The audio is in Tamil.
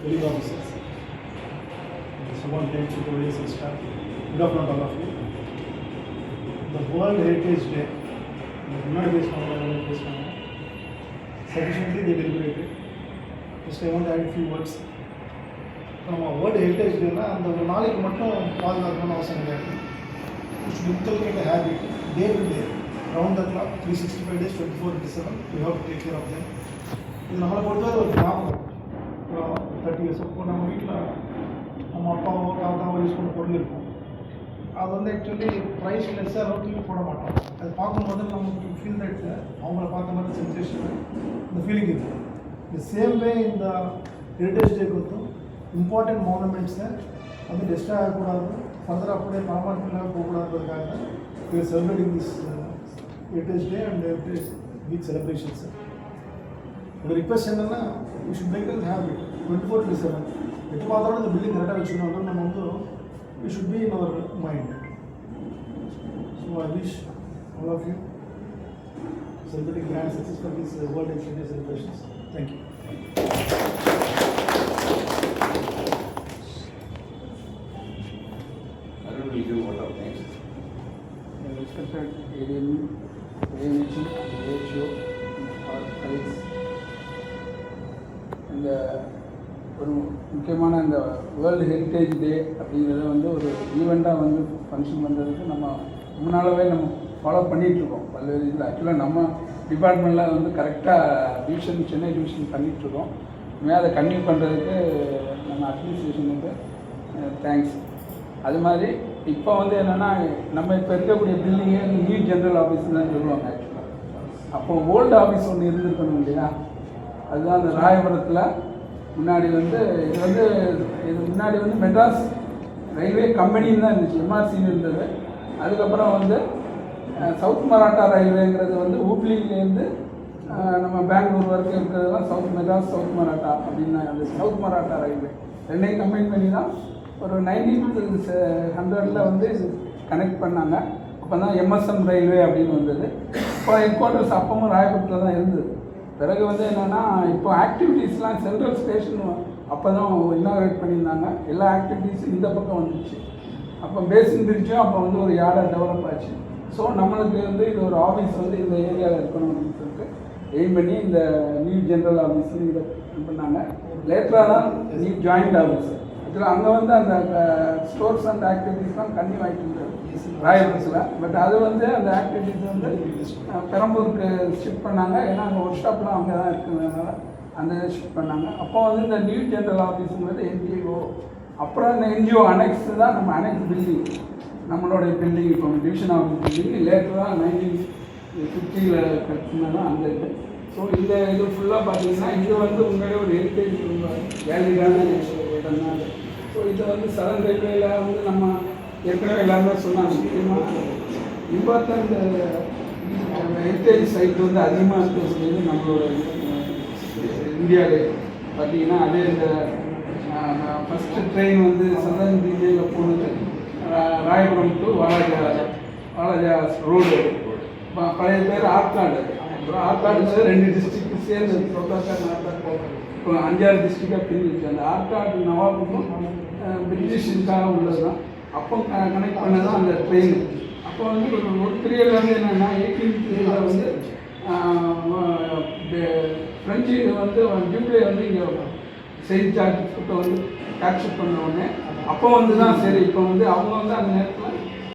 Police officers, subordinates to police and staff, good afternoon all of you. The World Heritage Day, sufficiently they deliberated. Just I want to add a few words. நம்ம வேர்ல்டு ஹெரிட்டேஜ் டேனா அந்த ஒரு நாளைக்கு மட்டும் பாதுகாக்கணும்னு அவசியம் கிடையாது. It should inculcate a habit day to day, round the clock, 365 days, 24/7 we have to take care of them. இது நம்மளை பொறுத்தவரை ஒரு ஞாபகம். 30 years அப்போ நம்ம வீட்டில் நம்ம அப்பாவோ தாத்தாவோ யூஸ் பண்ண பொருள் இருக்கும். அது வந்து ஆக்சுவலி ப்ரைஸ் லெஸ்ஸாக தூக்கி போட மாட்டோம். அது பார்க்கும்போது நமக்கு ஃபீல் தட் அவங்கள பார்த்த மாதிரி சென்சேஷன் இந்த ஃபீலிங் இருக்குது. இந்த சேம் வே இந்த ஹெரிட்டேஜ் டேக்கு வந்து இம்பார்ட்டன்ட் மானுமெண்ட்ஸை வந்து டெஸ்ட்ராய் ஆகக்கூடாது, ஃபர்தர் அப்படியே பராமரிப்புலாம் போகக்கூடாதுக்காக we are celebrating this Heritage Day and Heritage Week celebrations. ஒரு ரிக்வெஸ்ட் என்னென்னா we should make it habit 24/7 எட்டு மாதம் இந்த பில்டிங் கரெக்டாக வச்சுக்கணும். நம்ம வந்து we should be in our mind. So I wish all of you celebrating grand success for this World Heritage Day celebrations. Thank you. Will do what of next? Respected ADME, ANH, AHO, our colleagues. இந்த ஒரு முக்கியமான இந்த வேர்ல்டு ஹெரிட்டேஜ் டே அப்படிங்கிறத வந்து ஒரு ஈவெண்ட்டாக வந்து ஃபங்க்ஷன் பண்ணுறதுக்கு நம்ம முன்னாலவே நம்ம ஃபாலோ பண்ணிகிட்ருக்கோம். பல்வேறு இதில் ஆக்சுவலாக நம்ம டிபார்ட்மெண்ட்டில் வந்து கரெக்டாக டிவிஷன் சென்னை டிவிஷன் பண்ணிகிட்ருக்கோம். இனிமேல் அதை கன்டினியூ பண்ணுறதுக்கு நம்ம அட்மினிஸ்ட்ரேஷனுக்கு தேங்க்ஸ். அது மாதிரி இப்போ வந்து என்னென்னா நம்ம இப்போ இருக்கக்கூடிய பில்டிங்கே நியூ ஜென்ரல் ஆஃபீஸ்னு தான் சொல்லுவாங்க. ஆக்சுவலாக அப்போ ஓல்டு ஆஃபீஸ் ஒன்று இருந்திருக்கணும் இல்லையா? அதுதான் அந்த ராயபுரத்தில் முன்னாடி வந்து இது முன்னாடி வந்து மெட்ராஸ் ரயில்வே கம்பெனின்னு தான் இருந்துச்சு, எம்ஆர்சின்னு இருந்தது. அதுக்கப்புறம் வந்து சவுத் மராட்டா ரயில்வேங்கிறது வந்து ஹூப்ளிலேருந்து நம்ம பெங்களூர் வரைக்கும் இருக்கிறதுலாம் மெட்ராஸ் சவுத் மராட்டா அப்படின்னா அந்த சவுத் மராட்டா ரயில்வே ரெண்டையும் கம்பைன் பண்ணி தான் ஒரு 1900 வந்து கனெக்ட் பண்ணாங்க. அப்போ தான் எம்எஸ்எம் ரயில்வே அப்படின்னு வந்தது. இப்போ ஹெட் குவார்ட்டர்ஸ் அப்பவும் ராயபுரத்தில் தான் இருந்தது. பிறகு வந்து என்னென்னா இப்போ ஆக்டிவிட்டீஸ்லாம் சென்ட்ரல் ஸ்டேஷன் அப்போ தான் இனாக்ரேட் பண்ணியிருந்தாங்க. எல்லா ஆக்டிவிட்டீஸும் இந்த பக்கம் வந்துச்சு. அப்போ பேசின் பிரிட்ஜும் அப்போ வந்து ஒரு யார்டாக டெவலப் ஆச்சு. ஸோ நம்மளுக்கு வந்து இது ஒரு ஆஃபீஸ் வந்து இந்த ஏரியாவில் இருக்கணும் அப்படின்னு சொல்லிட்டு எய்ம் பண்ணி இந்த நியூ ஜென்ரல் ஆஃபீஸ்னு இதை பண்ணாங்க. லேட்டராக தான் நியூ ஜாயிண்ட் ஆஃபீஸ். ஆக்சுவலாக அங்கே வந்து அந்த ஸ்டோர்ஸ் அண்ட் ஆக்டிவிட்டீஸ்லாம் கன்டினியூ ஆகிட்டு இருந்தது ராயபுரத்தில். பட் அது வந்து அந்த ஆக்டிவிட்டீஸ் வந்து பெரம்பூருக்கு ஷிஃப்ட் பண்ணாங்க. ஏன்னா அங்கே ஒர்க் ஷாப்லாம் அங்கே தான் இருக்கிறதுனால அந்த ஷிஃப்ட் பண்ணாங்க. அப்போ வந்து இந்த நியூ ஜென்ரல் ஆஃபீஸுங்கிறது என்ஜிஓ. அப்புறம் இந்த என்ஜிஓ அனெக்ஸ் தான் நம்ம அனெக்ஸ் பில்டிங், நம்மளுடைய பில்டிங் இப்போ டிவிஷன் ஆஃபீஸ் பில்டிங் லேட்டராக 1950 கட்டினதான் அந்த இது. ஸோ இந்த இது ஃபுல்லாக பார்த்தீங்கன்னா இது வந்து உண்மையிலே ஒரு ஹெரிட்டேஜ் ரொம்ப வேலிடான இடம் தான். ஸோ இதை வந்து சதன் ரயில்வேல வந்து நம்ம ஏற்கனவே எல்லாருமே சொன்னாங்க. முக்கியமாக இம்பார்ட்டண்ட் ஹெரிட்டேஜ் சைட் வந்து அதிகமாக இருக்கக்கூடியது நம்மளோட இந்தியாவிலே பார்த்தீங்கன்னா அதே இந்த ஃபஸ்ட்டு ட்ரெயின் வந்து சதன் ரயில்வேயில் போனது ராயபுரம் டு வாலாஜா ரோடு, பழைய பேர் ஆற்காடு. அப்புறம் ஆற்காடுங்கிறது 2 டிஸ்ட்ரிக்ட் சேர்ந்து ஆற்காடு இப்போ 5-6 டிஸ்ட்ரிக்டாக பிரிஞ்சிச்சு. அந்த ஆற்காடு நவாபுக்கும் பிரிட்டிஷ் இதுக்காக உள்ளது தான். அப்போ கனெக்ட் பண்ணதான் அந்த ட்ரெயின். அப்போ வந்து ஒரு பீரியடில் வந்து என்னென்னா 18th வந்து ஃப்ரெஞ்சு வந்து டியூப்ளே வந்து இங்கே செயின்ட் ஜார்ஜ் கிட்ட வந்து கேப்சர் பண்ண உடனே அப்போ வந்து தான் சரி இப்போ வந்து அவங்க வந்து அந்த நேரத்தில்